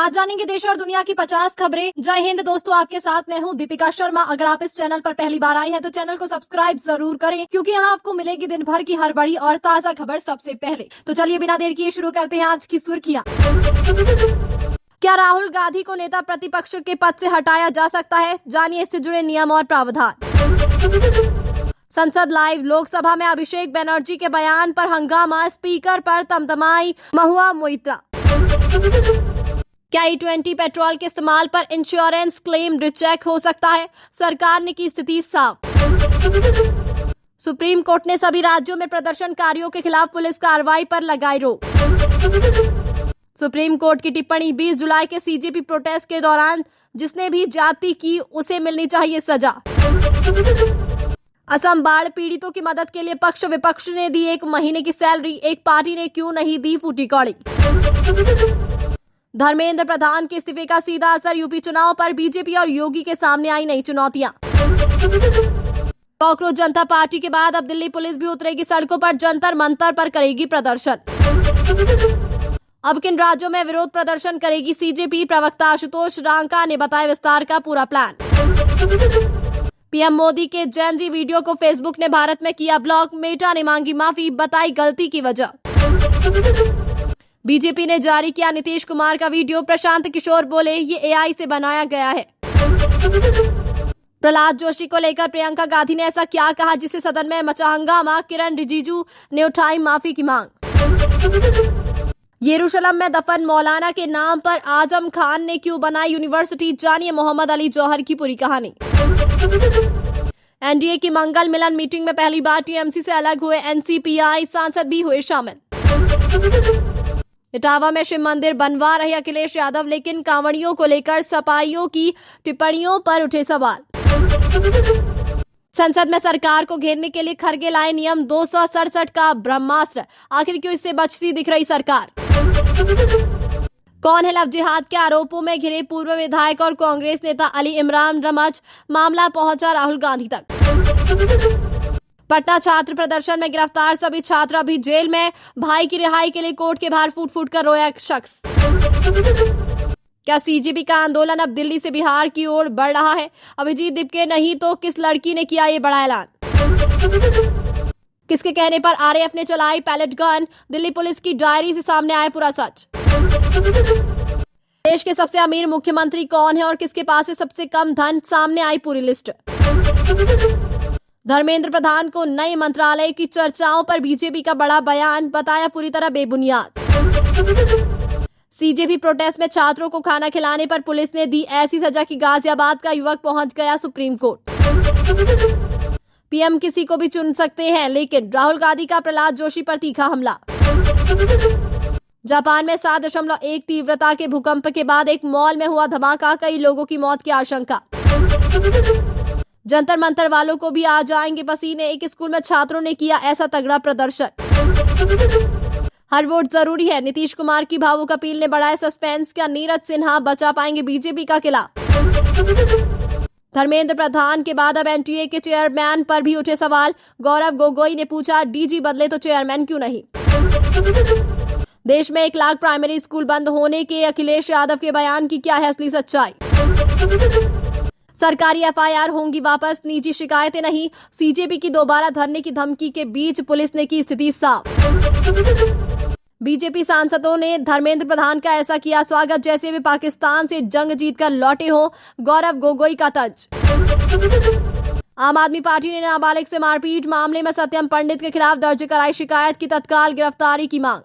आज जानेंगे देश और दुनिया की 50 खबरें। जय हिंद दोस्तों, आपके साथ मैं हूं दीपिका शर्मा। अगर आप इस चैनल पर पहली बार आई हैं तो चैनल को सब्सक्राइब जरूर करें, क्योंकि यहाँ आपको मिलेगी दिन भर की हर बड़ी और ताजा खबर सबसे पहले। तो चलिए बिना देर किए शुरू करते हैं आज की सुर्खियां। क्या राहुल गांधी को नेता प्रतिपक्ष के पद से हटाया जा सकता है? जानिए इससे जुड़े नियम और प्रावधान। संसद लाइव, लोकसभा में अभिषेक बनर्जी के बयान पर हंगामा, स्पीकर पर तमतमाई महुआ मोइत्रा। क्या E20 पेट्रोल के इस्तेमाल पर इंश्योरेंस क्लेम रिजेक्ट हो सकता है? सरकार ने की स्थिति साफ। सुप्रीम कोर्ट ने सभी राज्यों में प्रदर्शनकारियों के खिलाफ पुलिस कार्रवाई पर लगाई रोक। सुप्रीम कोर्ट की टिप्पणी, 20 जुलाई के CJP प्रोटेस्ट के दौरान जिसने भी जाति की उसे मिलनी चाहिए सजा। असम बाढ़ पीड़ितों की मदद के लिए पक्ष विपक्ष ने दी 1 महीने की सैलरी, एक पार्टी ने क्यों नहीं दी फूटी कौड़ी। धर्मेंद्र प्रधान के इस्तीफे का सीधा असर, यूपी चुनाव पर बीजेपी और योगी के सामने आई नई चुनौतियां। कॉकरोच जनता पार्टी के बाद अब दिल्ली पुलिस भी उतरेगी सड़कों पर, जंतर मंतर पर करेगी प्रदर्शन। अब किन राज्यों में विरोध प्रदर्शन करेगी CJP? प्रवक्ता आशुतोष रांका ने बताया विस्तार का पूरा प्लान। PM मोदी के जेन जी वीडियो को फेसबुक ने भारत में किया ब्लॉक, मेटा ने मांगी माफी, बताई गलती की वजह। बीजेपी ने जारी किया नीतीश कुमार का वीडियो, प्रशांत किशोर बोले ये AI से बनाया गया है। प्रहलाद जोशी को लेकर प्रियंका गांधी ने ऐसा क्या कहा जिससे सदन में मचा हंगामा? किरण रिजिजू ने उठाई माफी की मांग। यरूशलेम में दफन मौलाना के नाम पर आजम खान ने क्यों बनाई यूनिवर्सिटी? जानिए मोहम्मद अली जौहर की पूरी कहानी। NDA की मंगल मिलन मीटिंग में पहली बार TMC से अलग हुए NCPI सांसद भी हुए शामिल। इटावा में शिव मंदिर बनवा रहे अखिलेश यादव, लेकिन कांवड़ियों को लेकर सपाइयों की टिप्पणियों पर उठे सवाल। संसद में सरकार को घेरने के लिए खरगे लाए नियम 267 का ब्रह्मास्त्र, आखिर क्यों इससे बचती दिख रही सरकार? कौन है लव जिहाद के आरोपों में घिरे पूर्व विधायक और कांग्रेस नेता अली इमरान रमच? मामला पहुंचा राहुल गांधी तक। पटना छात्र प्रदर्शन में गिरफ्तार सभी छात्र अभी जेल में, भाई की रिहाई के लिए कोर्ट के बाहर फूट फूट कर रोया एक शख्स। क्या CJP का आंदोलन अब दिल्ली से बिहार की ओर बढ़ रहा है? अभिजीत दीपके नहीं तो किस लड़की ने किया ये बड़ा ऐलान? किसके कहने पर RAF ने चलाई पैलेट गन? दिल्ली पुलिस की डायरी से सामने आया पूरा सच। देश के सबसे अमीर मुख्यमंत्री कौन है और किसके पास है सबसे कम धन? सामने आई पूरी लिस्ट। धर्मेंद्र प्रधान को नए मंत्रालय की चर्चाओं पर बीजेपी का बड़ा बयान, बताया पूरी तरह बेबुनियाद। CJP प्रोटेस्ट में छात्रों को खाना खिलाने पर पुलिस ने दी ऐसी सजा कि गाजियाबाद का युवक पहुंच गया सुप्रीम कोर्ट। PM किसी को भी चुन सकते हैं, लेकिन राहुल गांधी का प्रहलाद जोशी पर तीखा हमला। जापान में 7.1 तीव्रता के भूकंप के बाद एक मॉल में हुआ धमाका, कई लोगों की मौत की आशंका। जंतर मंतर वालों को भी आ जाएंगे पसीने, एक स्कूल में छात्रों ने किया ऐसा तगड़ा प्रदर्शन। हर वोट जरूरी है, नीतीश कुमार की भावुक अपील ने बढ़ाया सस्पेंस। क्या नीरज सिन्हा बचा पाएंगे बीजेपी का किला? धर्मेंद्र प्रधान के बाद अब NTA के चेयरमैन पर भी उठे सवाल। गौरव गोगोई ने पूछा DG बदले तो चेयरमैन क्यों नहीं? देश में 1 लाख प्राइमरी स्कूल बंद होने के अखिलेश यादव के बयान की क्या है असली सच्चाई? सरकारी FIR होंगी वापस, निजी शिकायतें नहीं। CJP की दोबारा धरने की धमकी के बीच पुलिस ने की स्थिति साफ। बीजेपी सांसदों ने धर्मेंद्र प्रधान का ऐसा किया स्वागत जैसे वे पाकिस्तान से जंग जीतकर लौटे हो। गौरव गोगोई का तंज। आम आदमी पार्टी ने नाबालिग से मारपीट मामले में सत्यम पंडित के खिलाफ दर्ज कराई शिकायत की तत्काल गिरफ्तारी की मांग।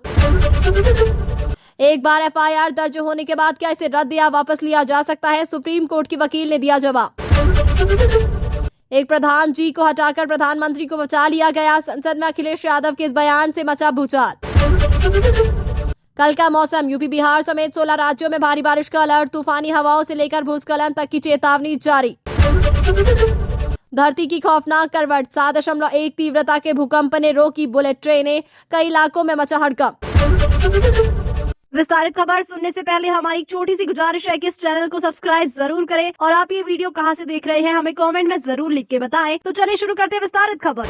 एक बार FIR दर्ज होने के बाद क्या इसे रद्द या वापस लिया जा सकता है? सुप्रीम कोर्ट की वकील ने दिया जवाब। एक प्रधान जी को हटाकर प्रधानमंत्री को बचा लिया गया। संसद में अखिलेश यादव के इस बयान से मचा भूचाल। कल का मौसम, यूपी बिहार समेत 16 राज्यों में भारी बारिश का अलर्ट, तूफानी हवाओं से लेकर भूस्खलन तक की चेतावनी जारी। धरती की खौफनाक करवट, 7.1 तीव्रता के भूकंप ने रोकी बुलेट ट्रेनें, कई इलाकों में मचा हड़कंप। विस्तारित खबर सुनने से पहले हमारी छोटी सी गुजारिश है कि इस चैनल को सब्सक्राइब जरूर करें और आप ये वीडियो कहां से देख रहे हैं हमें कमेंट में जरूर लिख के बताएं। तो चलिए शुरू करते हैं विस्तारित खबर।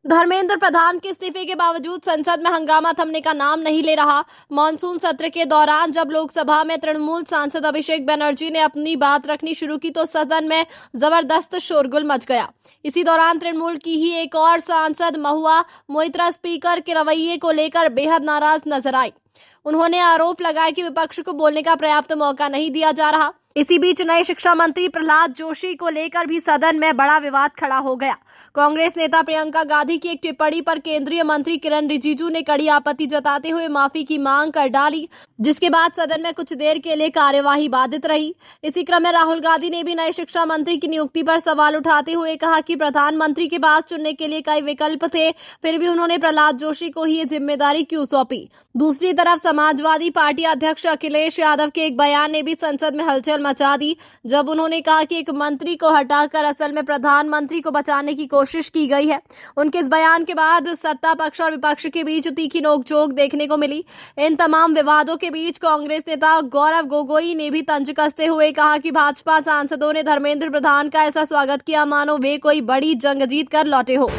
धर्मेंद्र प्रधान के इस्तीफे के बावजूद संसद में हंगामा थमने का नाम नहीं ले रहा। मॉनसून सत्र के दौरान जब लोकसभा में तृणमूल सांसद अभिषेक बनर्जी ने अपनी बात रखनी शुरू की तो सदन में जबरदस्त शोरगुल मच गया। इसी दौरान तृणमूल की ही एक और सांसद महुआ मोइत्रा स्पीकर के रवैये को लेकर बेहद नाराज नजर आई। उन्होंने आरोप लगाया कि विपक्ष को बोलने का पर्याप्त मौका नहीं दिया जा रहा। इसी बीच नए शिक्षा मंत्री प्रहलाद जोशी को लेकर भी सदन में बड़ा विवाद खड़ा हो गया। कांग्रेस नेता प्रियंका गांधी की एक टिप्पणी पर केंद्रीय मंत्री किरण रिजिजू ने कड़ी आपत्ति जताते हुए माफी की मांग कर डाली, जिसके बाद सदन में कुछ देर के लिए कार्यवाही बाधित रही। इसी क्रम में राहुल गांधी ने भी नए शिक्षा मंत्री की नियुक्ति पर सवाल उठाते हुए कहा कि प्रधानमंत्री के पास चुनने के लिए कई विकल्प थे, फिर भी उन्होंने प्रहलाद जोशी को ही ये जिम्मेदारी क्यों सौंपी। दूसरी तरफ समाजवादी पार्टी अध्यक्ष अखिलेश यादव के एक बयान ने भी संसद में हलचल मचा दी, जब उन्होंने कहा कि एक मंत्री को हटाकर असल में प्रधानमंत्री को बचाने की कोशिश की गई है। उनके इस बयान के बाद सत्ता पक्ष और विपक्ष के बीच तीखी नोकझोंक देखने को मिली। इन तमाम विवादों के बीच कांग्रेस नेता गौरव गोगोई ने भी तंज कसते हुए कहा कि भाजपा सांसदों ने धर्मेंद्र प्रधान का ऐसा स्वागत किया मानो वे कोई बड़ी जंग जीत कर लौटे हो।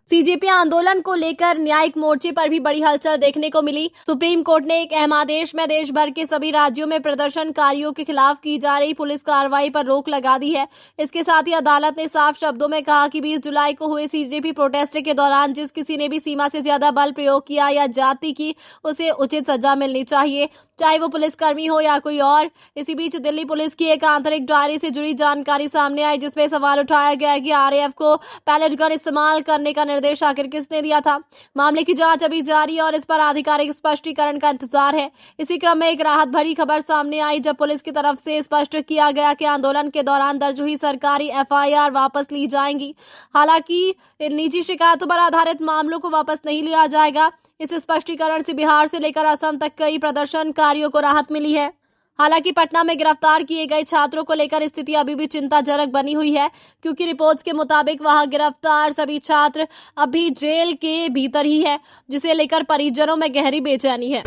सीजेपी आंदोलन को लेकर न्यायिक मोर्चे पर भी बड़ी हलचल देखने को मिली। सुप्रीम कोर्ट ने एक अहम आदेश में देश भर के सभी राज्यों में प्रदर्शनकारियों के खिलाफ की जा रही पुलिस कार्रवाई पर रोक लगा दी है। इसके साथ ही अदालत ने साफ शब्दों में कहा कि 20 जुलाई को हुए सीजेपी प्रोटेस्ट के दौरान जिस किसी ने भी सीमा से ज्यादा बल प्रयोग किया या जाति की, उसे उचित सजा मिलनी चाहिए, चाहे वो पुलिसकर्मी हो या कोई और। इसी बीच दिल्ली पुलिस की एक आंतरिक डायरी से जुड़ी जानकारी सामने आई, जिसमें सवाल उठाया गया कि आरएएफ को पैलेट गन इस्तेमाल करने का निर्देश आखिर किसने दिया था। मामले की जांच अभी जारी है और इस पर आधिकारिक स्पष्टीकरण का इंतजार है। इसी क्रम में एक राहत भरी खबर सामने आई, जब पुलिस की तरफ से स्पष्ट किया गया कि आंदोलन के दौरान दर्ज हुई सरकारी एफआईआर वापस ली जाएंगी। हालांकि इन निजी शिकायतों पर आधारित मामलों को वापस नहीं लिया जाएगा। इस स्पष्टीकरण से बिहार से लेकर असम तक कई प्रदर्शनकारियों को राहत मिली है। हालांकि पटना में गिरफ्तार किए गए छात्रों को लेकर स्थिति अभी भी चिंताजनक बनी हुई है, क्योंकि रिपोर्ट्स के मुताबिक वहां गिरफ्तार सभी छात्र अभी जेल के भीतर ही है, जिसे लेकर परिजनों में गहरी बेचैनी है।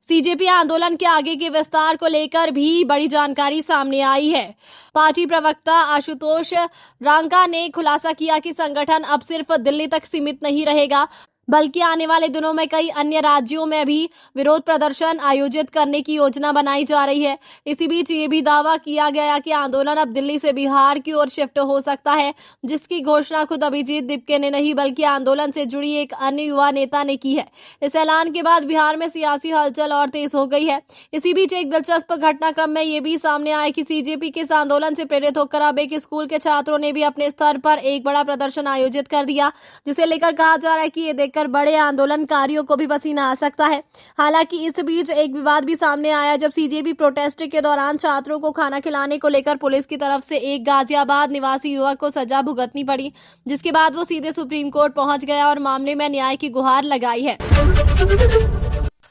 सीजेपी आंदोलन के आगे के विस्तार को लेकर भी बड़ी जानकारी सामने आई है। पार्टी प्रवक्ता आशुतोष रांका ने खुलासा किया कि संगठन अब सिर्फ दिल्ली तक सीमित नहीं रहेगा, बल्कि आने वाले दिनों में कई अन्य राज्यों में भी विरोध प्रदर्शन आयोजित करने की योजना बनाई जा रही है। इसी बीच ये भी दावा किया गया कि आंदोलन अब दिल्ली से बिहार की ओर शिफ्ट हो सकता है, जिसकी घोषणा खुद अभिजीत दिपके ने नहीं बल्कि आंदोलन से जुड़ी एक अन्य युवा नेता ने की है। इस ऐलान के बाद बिहार में सियासी हलचल और तेज हो गई है। इसी बीच एक दिलचस्प घटनाक्रम में ये भी सामने आया कि सीजेपी के इस आंदोलन से प्रेरित होकर अब एक स्कूल के छात्रों ने भी अपने स्तर पर एक बड़ा प्रदर्शन आयोजित कर दिया, जिसे लेकर कहा जा रहा है कि ये कर बड़े आंदोलनकारियों को भी पसीना आ सकता है। हालांकि इस बीच एक विवाद भी सामने आया, जब सीजेपी प्रोटेस्ट के दौरान छात्रों को खाना खिलाने को लेकर पुलिस की तरफ से एक गाजियाबाद निवासी युवक को सजा भुगतनी पड़ी, जिसके बाद वो सीधे सुप्रीम कोर्ट पहुंच गया और मामले में न्याय की गुहार लगाई है।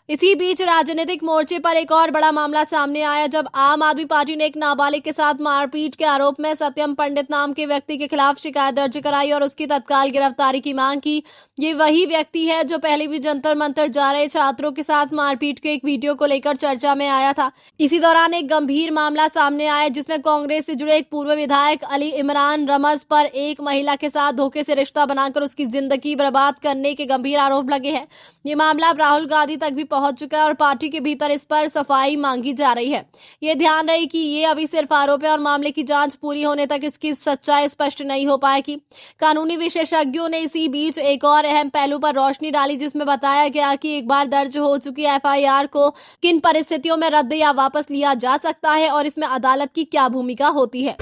इसी बीच राजनीतिक मोर्चे पर एक और बड़ा मामला सामने आया, जब आम आदमी पार्टी ने एक नाबालिग के साथ मारपीट के आरोप में सत्यम पंडित नाम के व्यक्ति के खिलाफ शिकायत दर्ज कराई और उसकी तत्काल गिरफ्तारी की मांग की। ये वही व्यक्ति है जो पहले भी जंतर मंतर जा रहे छात्रों के साथ मारपीट के एक वीडियो को लेकर चर्चा में आया था। इसी दौरान एक गंभीर मामला सामने आया, जिसमें कांग्रेस से जुड़े एक पूर्व विधायक अली इमरान रमज पर एक महिला के साथ धोखे से रिश्ता बनाकर उसकी जिंदगी बर्बाद करने के गंभीर आरोप लगे हैं। ये मामला अब राहुल गांधी तक भी पहुंच चुका है और पार्टी के भीतर इस पर सफाई मांगी जा रही है। ये ध्यान रहे कि ये अभी सिर्फ आरोप है और मामले की जांच पूरी होने तक इसकी सच्चाई स्पष्ट नहीं हो पाएगी। कानूनी विशेषज्ञों ने इसी बीच एक और अहम पहलू पर रोशनी डाली, जिसमें बताया गया कि एक बार दर्ज हो चुकी एफआईआर को किन परिस्थितियों में रद्द या वापस लिया जा सकता है और इसमें अदालत की क्या भूमिका होती है।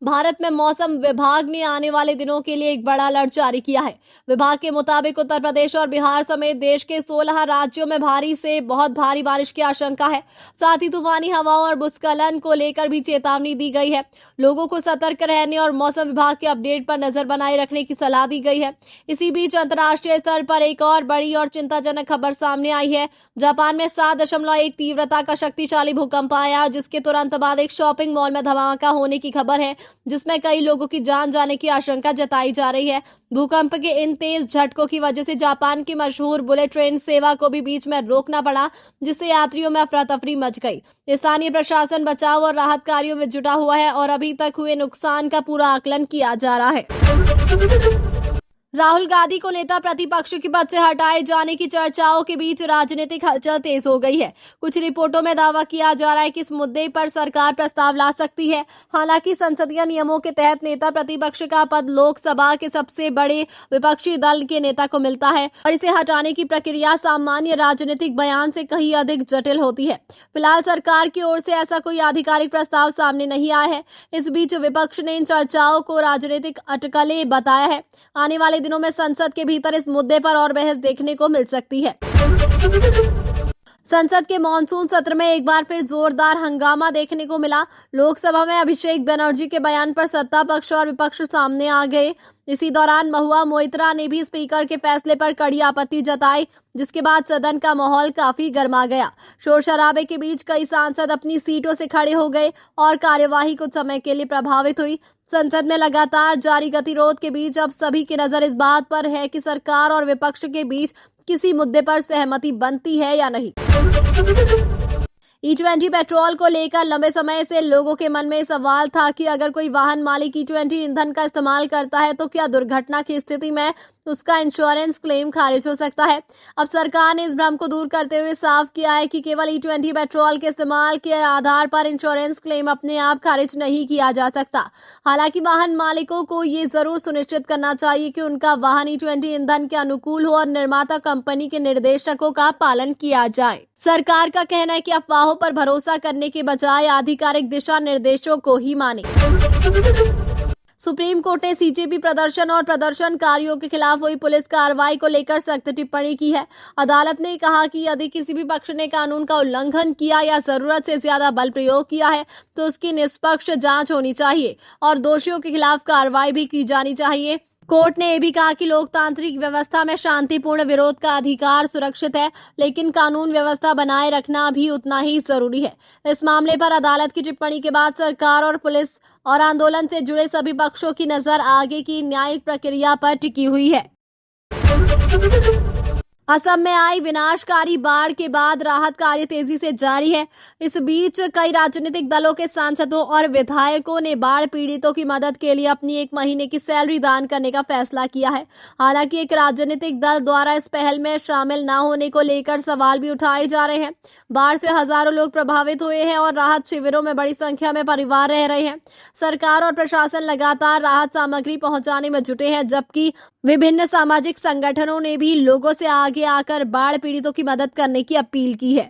भारत में मौसम विभाग ने आने वाले दिनों के लिए एक बड़ा अलर्ट जारी किया है। विभाग के मुताबिक उत्तर प्रदेश और बिहार समेत देश के 16 राज्यों में भारी से बहुत भारी बारिश की आशंका है। साथ ही तूफानी हवाओं और भूस्खलन को लेकर भी चेतावनी दी गई है। लोगों को सतर्क रहने और मौसम विभाग के अपडेट पर नजर बनाए रखने की सलाह दी गई है। इसी बीच अंतर्राष्ट्रीय स्तर पर एक और बड़ी और चिंताजनक खबर सामने आई है। जापान में 7.1 तीव्रता का शक्तिशाली भूकंप आया, जिसके तुरंत बाद एक शॉपिंग मॉल में धमाका होने की खबर है। जिसमें कई लोगों की जान जाने की आशंका जताई जा रही है। भूकंप के इन तेज झटकों की वजह से जापान की मशहूर बुलेट ट्रेन सेवा को भी बीच में रोकना पड़ा, जिससे यात्रियों में अफरा तफरी मच गई। स्थानीय प्रशासन बचाव और राहत कार्यों में जुटा हुआ है और अभी तक हुए नुकसान का पूरा आकलन किया जा रहा है। राहुल गांधी को नेता प्रतिपक्ष के पद से हटाए जाने की चर्चाओं के बीच राजनीतिक हलचल तेज हो गई है। कुछ रिपोर्टों में दावा किया जा रहा है कि इस मुद्दे पर सरकार प्रस्ताव ला सकती है। हालांकि संसदीय नियमों के तहत नेता प्रतिपक्ष का पद लोकसभा के सबसे बड़े विपक्षी दल के नेता को मिलता है और इसे हटाने की प्रक्रिया सामान्य राजनीतिक बयान से कहीं अधिक जटिल होती है। फिलहाल सरकार की ओर से ऐसा कोई आधिकारिक प्रस्ताव सामने नहीं आया है। इस बीच विपक्ष ने इन चर्चाओं को राजनीतिक अटकलें बताया है। आने वाले दिनों में संसद के भीतर इस मुद्दे पर और बहस देखने को मिल सकती है। संसद के मॉनसून सत्र में एक बार फिर जोरदार हंगामा देखने को मिला। लोकसभा में अभिषेक बनर्जी के बयान पर सत्ता पक्ष और विपक्ष सामने आ गए। इसी दौरान महुआ मोइत्रा ने भी स्पीकर के फैसले पर कड़ी आपत्ति जताई, जिसके बाद सदन का माहौल काफी गर्मा गया। शोर शराबे के बीच कई सांसद अपनी सीटों से खड़े हो गए और कार्यवाही कुछ समय के लिए प्रभावित हुई। संसद में लगातार जारी गतिरोध के बीच अब सभी की नजर इस बात पर है कि सरकार और विपक्ष के बीच किसी मुद्दे पर सहमति बनती है या नहीं। E20 पेट्रोल को लेकर लंबे समय से लोगों के मन में सवाल था कि अगर कोई वाहन मालिक E20 ईंधन का इस्तेमाल करता है तो क्या दुर्घटना की स्थिति में उसका इंश्योरेंस क्लेम खारिज हो सकता है। अब सरकार ने इस भ्रम को दूर करते हुए साफ किया है कि केवल E20 पेट्रोल के इस्तेमाल के आधार पर इंश्योरेंस क्लेम अपने आप खारिज नहीं किया जा सकता। हालांकि वाहन मालिकों को ये जरूर सुनिश्चित करना चाहिए कि उनका वाहन E20 ईंधन के अनुकूल हो और निर्माता कंपनी के निर्देशकों का पालन किया जाए। सरकार का कहना है कि अफवाहों पर भरोसा करने के बजाय आधिकारिक दिशा निर्देशों को ही माने। सुप्रीम कोर्ट ने सीजेपी प्रदर्शन और प्रदर्शनकारियों के खिलाफ हुई पुलिस कार्रवाई को लेकर सख्त टिप्पणी की है। अदालत ने कहा कि यदि किसी भी पक्ष ने कानून का उल्लंघन किया या जरूरत से ज्यादा बल प्रयोग किया है तो उसकी निष्पक्ष जांच होनी चाहिए और दोषियों के खिलाफ कार्रवाई भी की जानी चाहिए। कोर्ट ने यह भी कहा कि लोकतांत्रिक व्यवस्था में शांतिपूर्ण विरोध का अधिकार सुरक्षित है, लेकिन कानून व्यवस्था बनाए रखना भी उतना ही जरूरी है। इस मामले पर अदालत की टिप्पणी के बाद सरकार और पुलिस और आंदोलन से जुड़े सभी पक्षों की नजर आगे की न्यायिक प्रक्रिया पर टिकी हुई है। असम में आई विनाशकारी बाढ़ के बाद राहत कार्य तेजी से जारी है। इस बीच कई राजनीतिक दलों के सांसदों और विधायकों ने बाढ़ पीड़ितों की मदद के लिए अपनी 1 महीने की सैलरी दान करने का फैसला किया है। हालांकि एक राजनीतिक दल द्वारा इस पहल में शामिल न होने को लेकर सवाल भी उठाए जा रहे हैं। बाढ़ से हजारों लोग प्रभावित हुए हैं और राहत शिविरों में बड़ी संख्या में परिवार रह रहे हैं। सरकार और प्रशासन लगातार राहत सामग्री पहुंचाने में जुटे हैं, जबकि विभिन्न सामाजिक संगठनों ने भी लोगों से आगे आकर बाढ़ पीड़ितों की मदद करने की अपील की है।